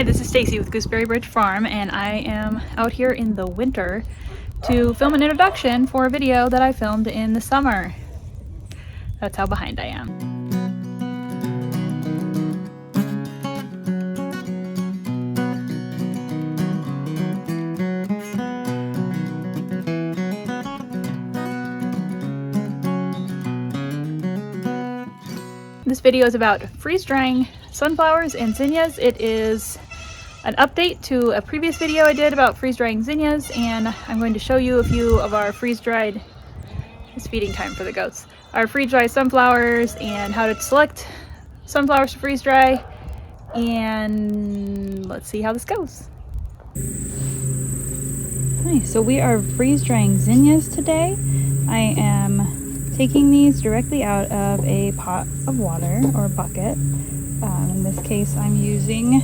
Hi, this is Stacy with Gooseberry Bridge Farm, and I am out here in the winter to film an introduction for a video that I filmed in the summer. That's how behind I am. This video is about freeze-drying sunflowers and zinnias. It is an update to a previous video I did about freeze-drying zinnias, and I'm going to show you a few of our freeze-dried, it's feeding time for the goats, our freeze-dried sunflowers and how to select sunflowers to freeze-dry, and let's see how this goes. Hi, so we are freeze-drying zinnias today. I am taking these directly out of a pot of water or a bucket. In this case, I'm using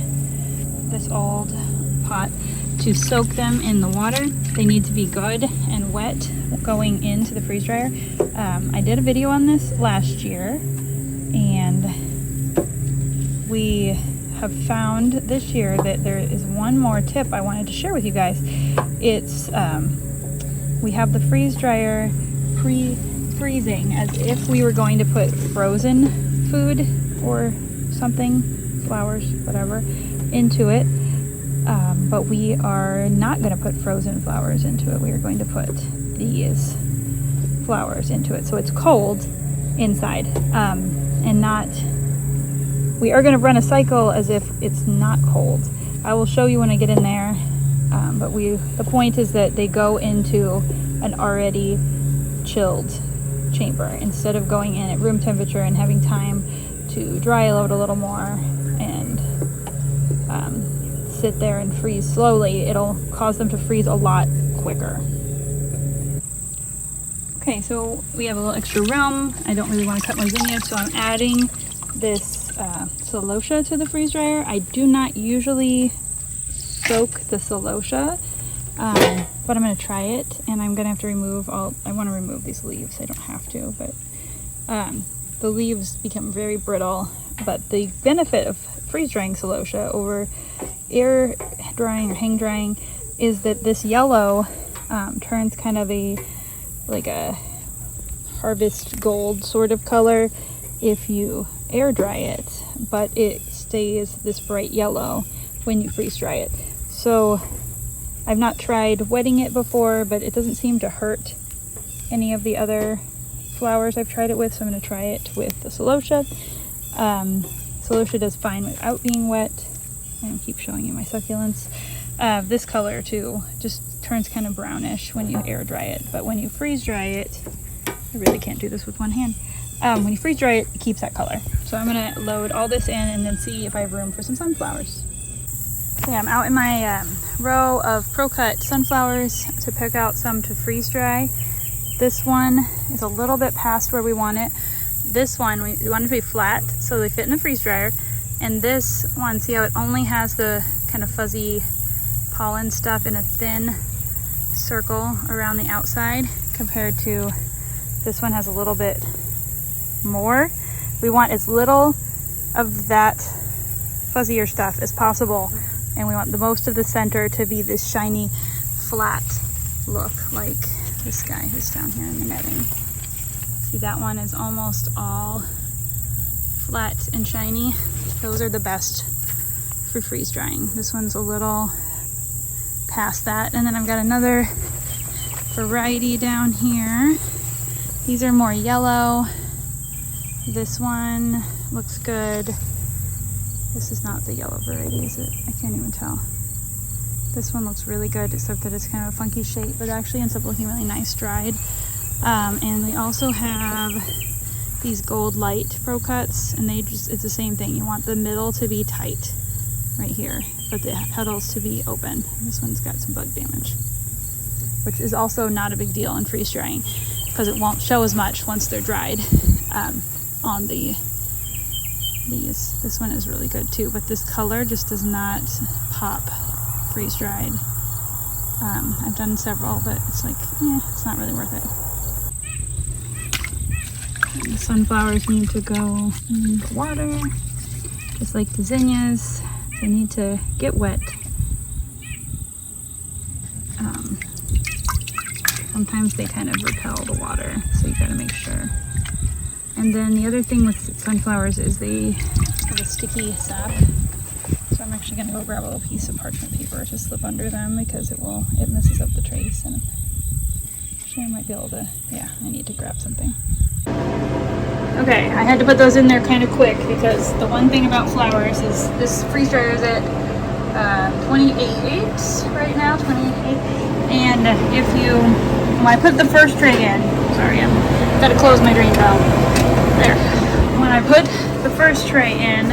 this old pot to soak them in the water. They need to be good and wet going into the freeze dryer. I did a video on this last year, and we have found this year that there is one more tip I wanted to share with you guys. It's we have the freeze dryer pre-freezing as if we were going to put frozen food or something, flowers, whatever, into it, but we are not going to put frozen flowers into it. We are going to put these flowers into it so it's cold inside, and not, we are going to run a cycle as if it's not cold. I will show you when I get in there, but the point is that they go into an already chilled chamber instead of going in at room temperature and having time to dry load a little more and sit there and freeze slowly. It'll cause them to freeze a lot quicker. Okay, so we have a little extra room. I don't really want to cut my zinnias, so I'm adding this celosia to the freeze dryer. I do not usually soak the celosia, but I'm going to try it, and I'm going to have to remove I want to remove these leaves. I don't have to, but the leaves become very brittle. But the benefit of freeze drying celosia over air drying or hang drying is that this yellow turns kind of like a harvest gold sort of color if you air dry it, but it stays this bright yellow when you freeze dry it. So I've not tried wetting it before, but it doesn't seem to hurt any of the other flowers I've tried it with, so I'm going to try it with the celosia. Celosia does fine without being wet. I'm going to keep showing you my succulents. This color too just turns kind of brownish when you air dry it, but when you freeze dry it, I really can't do this with one hand. When you freeze dry it, it keeps that color. So I'm going to load all this in and then see if I have room for some sunflowers. Okay, I'm out in my row of pro-cut sunflowers to pick out some to freeze dry. This one is a little bit past where we want it. This one, we want it to be flat so they fit in the freeze dryer. And this one, see how it only has the kind of fuzzy pollen stuff in a thin circle around the outside compared to this one has a little bit more. We want as little of that fuzzier stuff as possible, and we want the most of the center to be this shiny flat look, like this guy who's down here in the netting. See, that one is almost all flat and shiny. Those are the best for freeze drying. This one's a little past that. And then I've got another variety down here. These are more yellow. This one looks good. This is not the yellow variety, is it? I can't even tell. This one looks really good, except that it's kind of a funky shape, but it actually ends up looking really nice dried. And we also have these gold light pro cuts, and it's the same thing. You want the middle to be tight right here, but the petals to be open. This one's got some bug damage, which is also not a big deal in freeze drying because it won't show as much once they're dried on these. This one is really good too, but this color just does not pop freeze dried. I've done several, but it's like, it's not really worth it. And the sunflowers need to go in the water, just like the zinnias. They need to get wet. Sometimes they kind of repel the water, so you gotta make sure. And then the other thing with sunflowers is they have a sticky sap. So I'm actually gonna go grab a little piece of parchment paper to slip under them because it messes up the trace. And actually I might be able to, yeah, I need to grab something. Okay, I had to put those in there kind of quick because the one thing about flowers is this freeze dryer is at 28 right now, 28. And when I put the first tray in, sorry, I've got to close my drain valve. There. When I put the first tray in,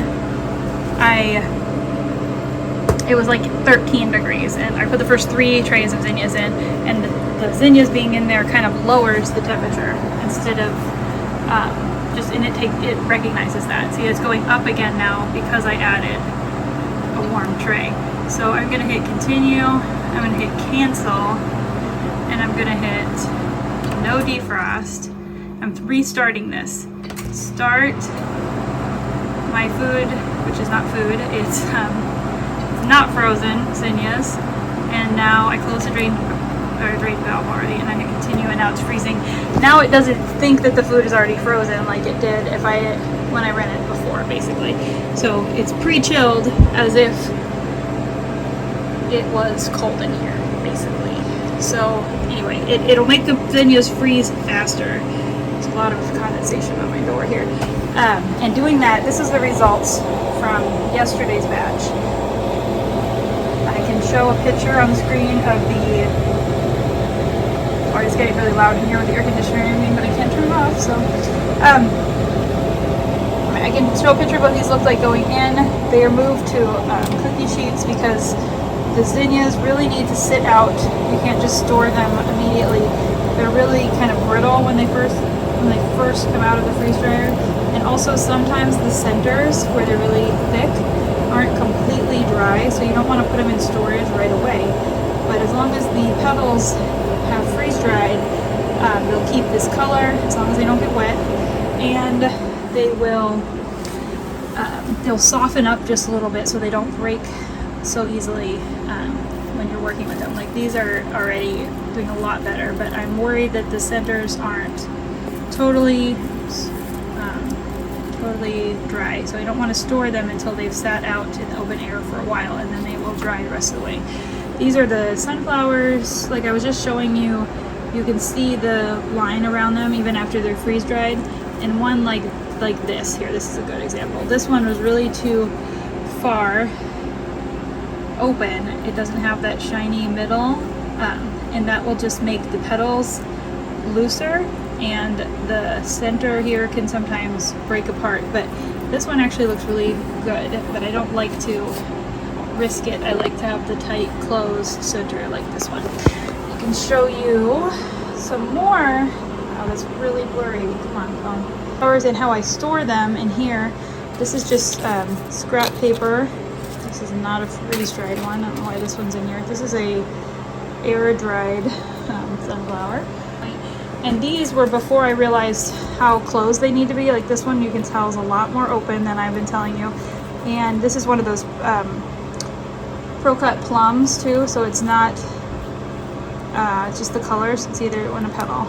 it was like 13 degrees, and I put the first 3 trays of zinnias in, and the zinnias being in there kind of lowers the temperature instead of it recognizes that. See, it's going up again now because I added a warm tray. So I'm gonna hit continue, I'm gonna hit cancel, and I'm gonna hit no defrost. I'm restarting this. Start my food, which is not food, it's not frozen zinnias. And now I close the drain valve already, and I hit continue, and now it's freezing. Now it doesn't think that the food is already frozen like it did when I ran it before, basically. So it's pre-chilled as if it was cold in here, basically. So anyway, it'll make the zinnias freeze faster. There's a lot of condensation on my door here. And doing that, this is the results from yesterday's batch. I can show a picture on the screen of it's getting really loud in here with the air conditioner and everything, but I can't turn it off, so. I can show a picture of what these look like going in. They are moved to cookie sheets because the zinnias really need to sit out. You can't just store them immediately. They're really kind of brittle when they first come out of the freeze dryer. And also sometimes the centers where they're really thick aren't completely dry, so you don't want to put them in storage right away. But as long as the petals have freeze dried, they'll keep this color as long as they don't get wet, and they'll soften up just a little bit so they don't break so easily when you're working with them. Like these are already doing a lot better, but I'm worried that the centers aren't totally dry, so I don't want to store them until they've sat out in the open air for a while, and then they will dry the rest of the way. These are the sunflowers, like I was just showing you. You can see the line around them even after they're freeze dried. And one like this here, this is a good example. This one was really too far open. It doesn't have that shiny middle, and that will just make the petals looser, and the center here can sometimes break apart. But this one actually looks really good, but I don't like to risk it. I like to have the tight closed center like this one. I can show you some more. Oh, that's really blurry. Come on, phone. Flowers and how I store them in here. This is just scrap paper. This is not a freeze-dried one. I don't know why this one's in here. This is a air-dried sunflower. And these were before I realized how closed they need to be. Like this one, you can tell is a lot more open than I've been telling you. And this is one of those pro-cut plums too, so it's not just the colors. It's either one a petal.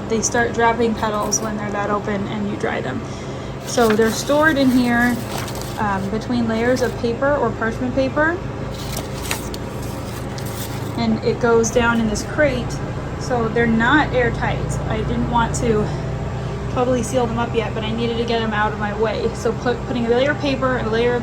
They start dropping petals when they're that open and you dry them. So they're stored in here between layers of paper or parchment paper, and it goes down in this crate. So they're not airtight. I didn't want to totally seal them up yet, but I needed to get them out of my way. So putting a layer of paper and a layer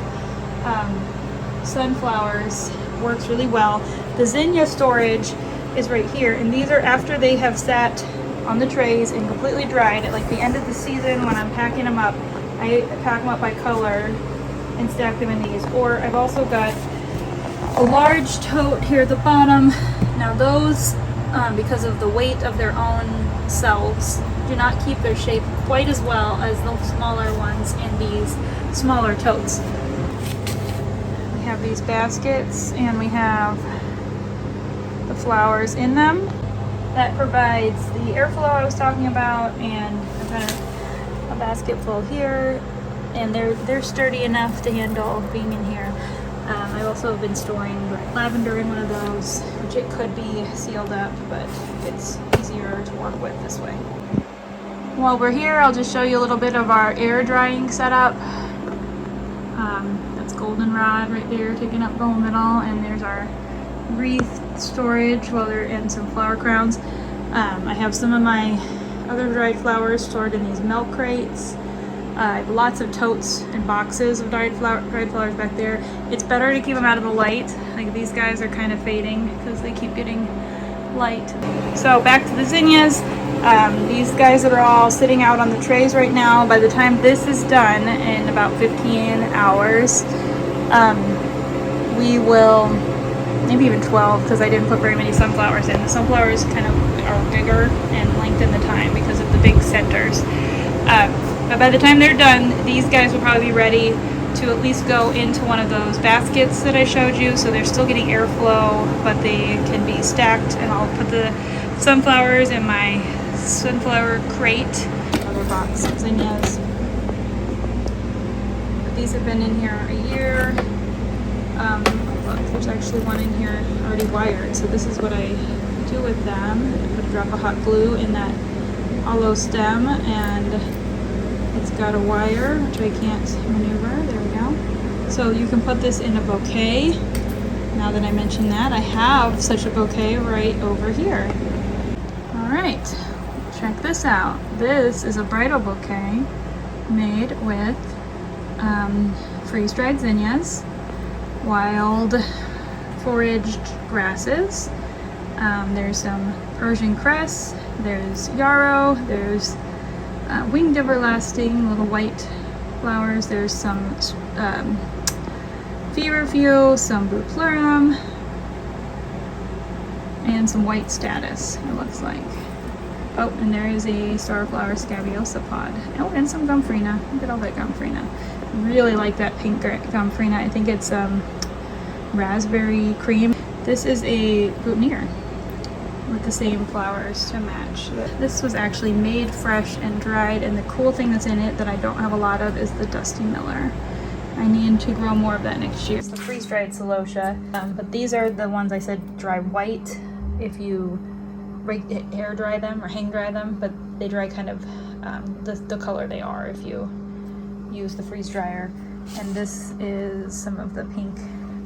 of sunflowers works really well. The zinnia storage is right here, and these are after they have sat on the trays and completely dried. At like the end of the season when I'm packing them up, I pack them up by color and stack them in these. Or I've also got a large tote here at the bottom. Now those, because of the weight of their own selves, do not keep their shape quite as well as the smaller ones in these smaller totes. We have these baskets, and we have the flowers in them. That provides the airflow I was talking about, and I've got a basket full here, and they're sturdy enough to handle being in here. I also have been storing lavender in one of those, which it could be sealed up, but it's easier to work with this way. While we're here, I'll just show you a little bit of our air drying setup. That's goldenrod right there taking up the whole middle, and there's our wreath storage while they're in some flower crowns. I have some of my other dried flowers stored in these milk crates. I have lots of totes and boxes of dried flowers back there. It's better to keep them out of the light. Like these guys are kind of fading because they keep getting light. So back to the zinnias. These guys that are all sitting out on the trays right now, by the time this is done in about 15 hours, we will, maybe even 12, because I didn't put very many sunflowers in. The sunflowers kind of are bigger and lengthen the time because of the big centers. But by the time they're done, these guys will probably be ready to at least go into one of those baskets that I showed you. So they're still getting airflow, but they can be stacked, and I'll put the sunflowers in my sunflower crate. Another box of zinnias. But these have been in here a year. Look, there's actually one in here already wired. So this is what I do with them. I put a drop of hot glue in that hollow stem, and it's got a wire, which I can't maneuver. There we go. So you can put this in a bouquet. Now that I mentioned that, I have such a bouquet right over here. All right, check this out. This is a bridal bouquet made with freeze-dried zinnias, wild foraged grasses. There's some Persian cress, there's yarrow, there's winged everlasting, little white flowers. There's some feverfew, some bupleurum, and some white statice, it looks like. Oh, and there is a starflower scabiosa pod. Oh, and some gomphrena. Look at all that gomphrena. Really like that pink gomphrena. I think it's raspberry cream. This is a boutonniere with the same flowers to match. This was actually made fresh and dried, and the cool thing that's in it that I don't have a lot of is the Dusty Miller. I need to grow more of that next year. It's the freeze-dried celosia, but these are the ones I said dry white if you air dry them or hang dry them, but they dry kind of the color they are if you use the freeze dryer. And this is some of the pink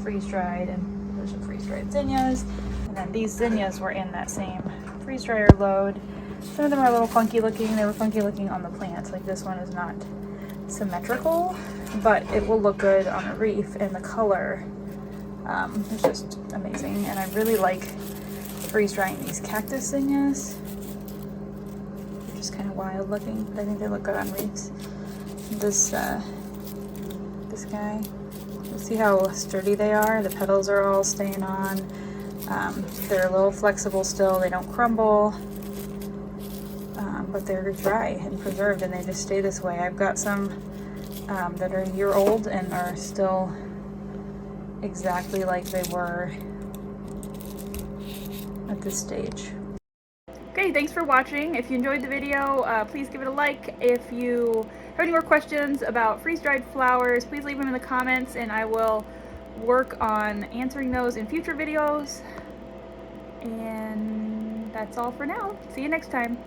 freeze-dried, and there's some freeze-dried zinnias. And then these zinnias were in that same freeze dryer load. Some of them are a little funky looking. They were funky looking on the plants. Like this one is not symmetrical, but it will look good on a wreath, and the color is just amazing. And I really like freeze drying these cactus zinnias. They're just kind of wild looking, but I think they look good on wreaths. This guy, you see how sturdy they are? The petals are all staying on. They're a little flexible still, they don't crumble, but they're dry and preserved, and they just stay this way. I've got some that are a year old and are still exactly like they were at this stage. Okay, thanks for watching. If you enjoyed the video, please give it a like. If you have any more questions about freeze-dried flowers, please leave them in the comments, and I will work on answering those in future videos. And that's all for now. See you next time.